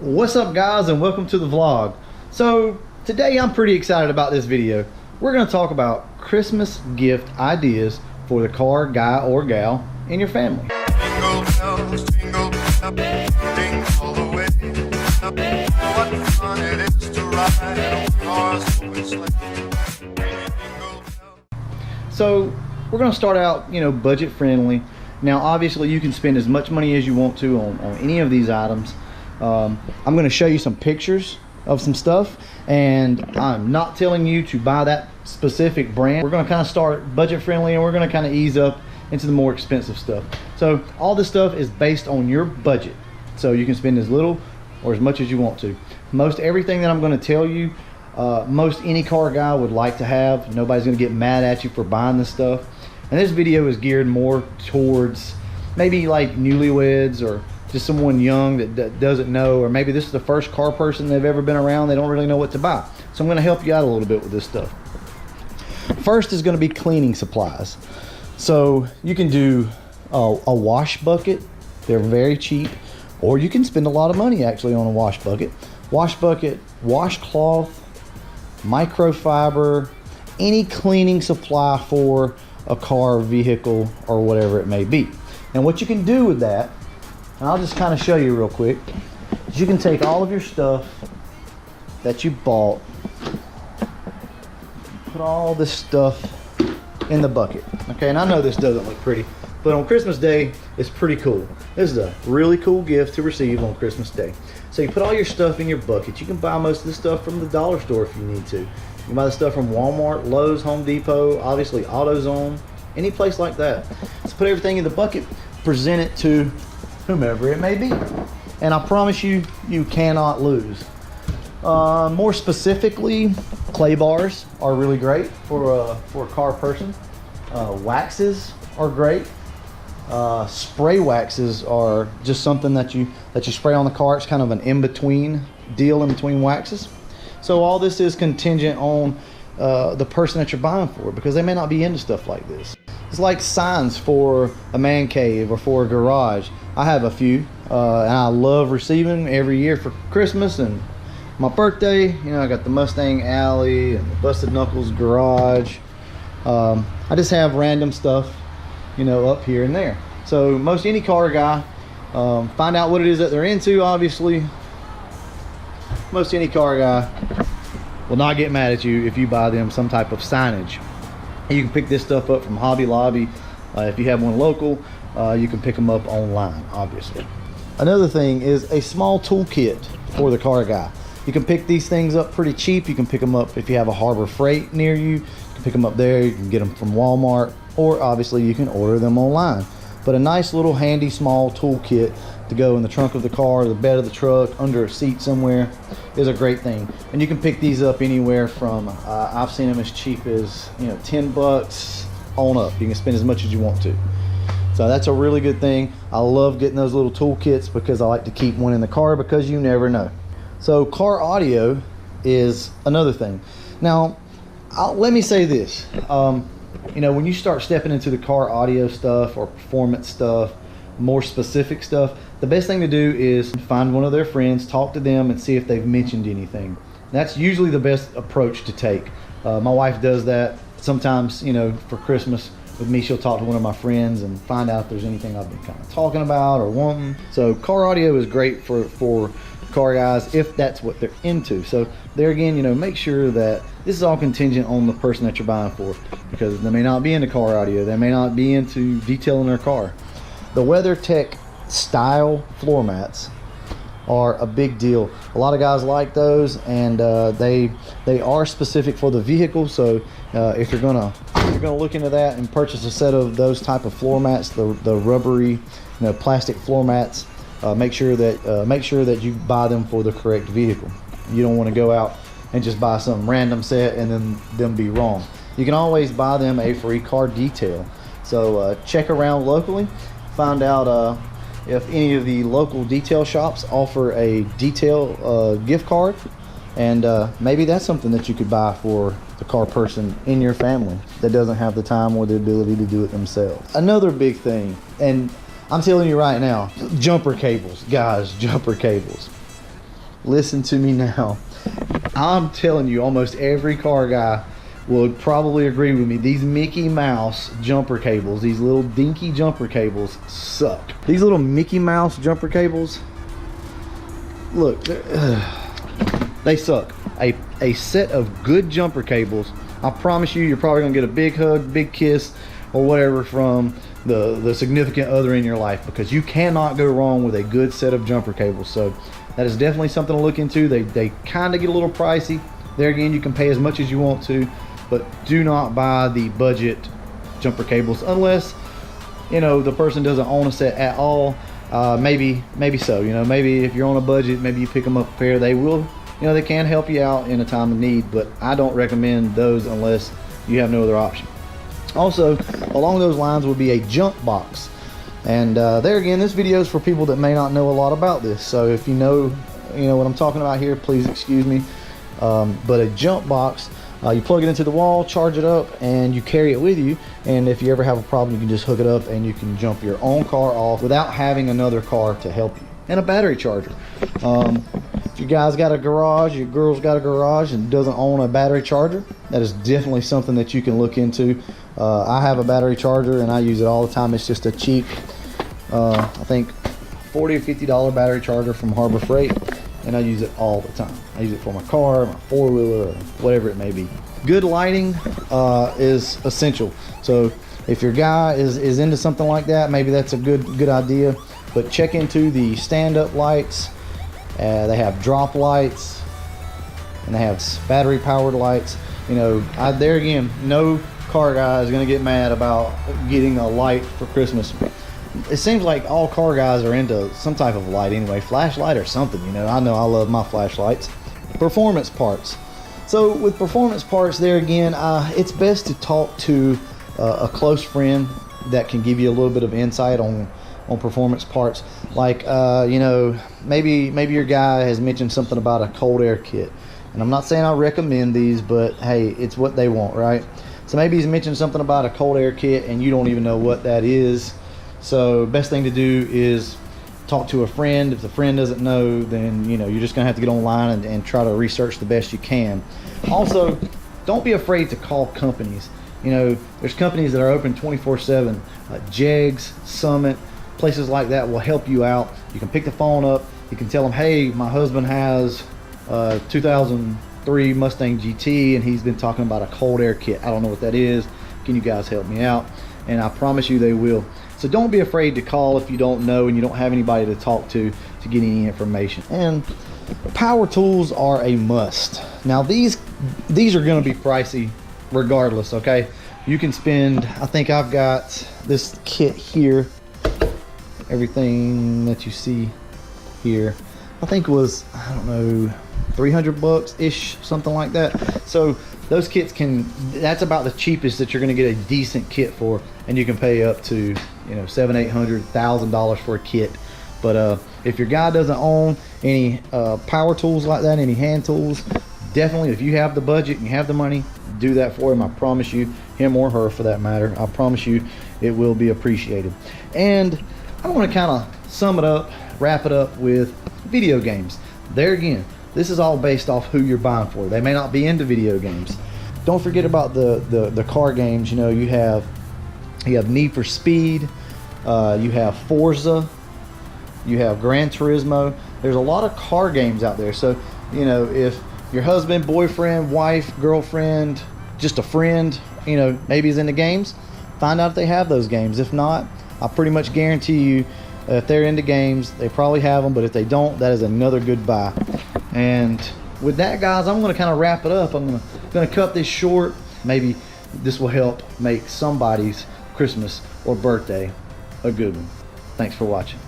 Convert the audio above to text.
What's up guys, and welcome to the vlog. So today I'm pretty excited about this video. We're going to talk about Christmas gift ideas for the car guy or gal in your family. Jingle bells, jingle bells, all the way. What fun it is to ride in a one-horse open sleigh. So we're going to start out, budget friendly. Now obviously you can spend as much money as you want to on any of these items. I'm going to show you some pictures of some stuff, and I'm not telling you to buy that specific brand. We're going to kind of start budget friendly, and we're going to kind of ease up into the more expensive stuff. So all this stuff is based on your budget, so you can spend as little or as much as you want to. Most everything that I'm going to tell you, most any car guy would like to have. Nobody's going to get mad at you for buying this stuff. And this video is geared more towards maybe like newlyweds or just someone young that doesn't know, or maybe this is the first car person they've ever been around. They don't really know what to buy. So I'm going to help you out a little bit with this stuff. First is going to be cleaning supplies. So you can do a wash bucket. They're very cheap, or you can spend a lot of money actually on a wash bucket. Wash bucket, washcloth, microfiber, any cleaning supply for a car, vehicle, or whatever it may be. And what you can do with that, and I'll just kind of show you real quick, is you can take all of your stuff that you bought, put all this stuff in the bucket. Okay, and I know this doesn't look pretty, but on Christmas Day, it's pretty cool. This is a really cool gift to receive on Christmas Day. So you put all your stuff in your bucket. You can buy most of this stuff from the dollar store if you need to. You can buy the stuff from Walmart, Lowe's, Home Depot, obviously AutoZone, any place like that. So put everything in the bucket, present it to whomever it may be, and I promise you, you cannot lose. More specifically, clay bars are really great for a car person. Waxes are great. Spray waxes are just something that you spray on the car. It's kind of an in-between deal in between waxes. So all this is contingent on the person that you're buying for, because they may not be into stuff like this. It's like signs for a man cave or for a garage. I have a few, and I love receiving every year for Christmas and my birthday. I got the Mustang Alley and the Busted Knuckles garage. I just have random stuff, up here and there. So most any car guy, find out what it is that they're into. Obviously, most any car guy will not get mad at you if you buy them some type of signage. You can pick this stuff up from Hobby Lobby. If you have one local, you can pick them up online, obviously. Another thing is a small toolkit for the car guy. You can pick these things up pretty cheap. You can pick them up if you have a Harbor Freight near you. You can pick them up there. You can get them from Walmart, or obviously you can order them online. But a nice little handy small toolkit to go in the trunk of the car, the bed of the truck, under a seat somewhere is a great thing. And you can pick these up anywhere from, I've seen them as cheap as, $10 on up. You can spend as much as you want to. So that's a really good thing. I love getting those little toolkits because I like to keep one in the car, because you never know. So car audio is another thing. Now, let me say this. When you start stepping into the car audio stuff or performance stuff, more specific stuff, the best thing to do is find one of their friends, talk to them, and see if they've mentioned anything. That's usually the best approach to take. My wife does that sometimes. For Christmas with me, she'll talk to one of my friends and find out if there's anything I've been kind of talking about or wanting. So car audio is great for car guys if that's what they're into. So there again, make sure that this is all contingent on the person that you're buying for, because they may not be into car audio, they may not be into detailing their car. The WeatherTech style floor mats are a big deal. A lot of guys like those, and they are specific for the vehicle. So if you're gonna look into that and purchase a set of those type of floor mats, the rubbery, plastic floor mats, make sure that you buy them for the correct vehicle. You don't want to go out and just buy some random set and then them be wrong. You can always buy them a free car detail. So check around locally, find out if any of the local detail shops offer a detail gift card, and maybe that's something that you could buy for the car person in your family that doesn't have the time or the ability to do it themselves. Another big thing, and I'm telling you right now, jumper cables, guys, jumper cables. listen to me now. I'm telling you, almost every car guy would probably agree with me. These Mickey Mouse jumper cables, these little dinky jumper cables suck. These little Mickey Mouse jumper cables, look, they suck. A set of good jumper cables, I promise you, you're probably gonna get a big hug, big kiss, or whatever from the significant other in your life, because you cannot go wrong with a good set of jumper cables. So that is definitely something to look into. They kind of get a little pricey. There again, you can pay as much as you want to, but do not buy the budget jumper cables unless, you know, the person doesn't own a set at all. Maybe so, you know, maybe if you're on a budget, maybe you pick them up a pair. They will, you know, they can help you out in a time of need, but I don't recommend those unless you have no other option. Also, along those lines would be a jump box. And there again, this video is for people that may not know a lot about this. So if you know what I'm talking about here, please excuse me. But a jump box, you plug it into the wall, charge it up, and you carry it with you. And if you ever have a problem, you can just hook it up and you can jump your own car off without having another car to help you. And a battery charger. If you guys got a garage, your girl's got a garage and doesn't own a battery charger, that is definitely something that you can look into. I have a battery charger and I use it all the time. It's just a cheap, I think $40 or $50 battery charger from Harbor Freight, and I use it all the time. I use it for my car, my four-wheeler, or whatever it may be. Good lighting is essential. So if your guy is into something like that, maybe that's a good idea. But check into the stand-up lights. They have drop lights, and they have battery powered lights. You know, there again, no car guy is gonna get mad about getting a light for Christmas. It seems like all car guys are into some type of light anyway, flashlight or something. You know I love my flashlights. Performance parts. So with performance parts, there again, it's best to talk to a close friend that can give you a little bit of insight on performance parts. Like you know, maybe your guy has mentioned something about a cold air kit, and I'm not saying I recommend these, but hey, it's what they want, right? So maybe he's mentioned something about a cold air kit and you don't even know what that is. So best thing to do is talk to a friend. If the friend doesn't know, then you know you're just gonna have to get online and try to research the best you can. Also, don't be afraid to call companies. You know, there's companies that are open 24/7. Jegs, Summit, places like that will help you out. You can pick the phone up. You can tell them, hey, my husband has 2003 Mustang GT and he's been talking about a cold air kit. I don't know what that is. Can you guys help me out? And I promise you they will. So don't be afraid to call if you don't know and you don't have anybody to talk to get any information. And power tools are a must. Now these are going to be pricey regardless, okay? You can spend, I think I've got this kit here, everything that you see here, I think was, I don't know, 300 bucks ish, something like that. So those kits that's about the cheapest that you're going to get a decent kit for, and you can pay up to, you know, $700, $800, $1,000 for a kit. But if your guy doesn't own any power tools like that, any hand tools, definitely, if you have the budget and you have the money, do that for him. I promise you, him or her for that matter, I promise you it will be appreciated. And I want to kind of sum it up, wrap it up with video games. There again, this is all based off who you're buying for. They may not be into video games. Don't forget about the car games. You know, you have Need for Speed, you have Forza, you have Gran Turismo. There's a lot of car games out there. So, you know, if your husband, boyfriend, wife, girlfriend, just a friend, you know, maybe is into games, find out if they have those games. If not, I pretty much guarantee you if they're into games, they probably have them, but if they don't, that is another good buy. And with that, guys, I'm going to kind of wrap it up. I'm going to cut this short. Maybe this will help make somebody's Christmas or birthday a good one. Thanks for watching.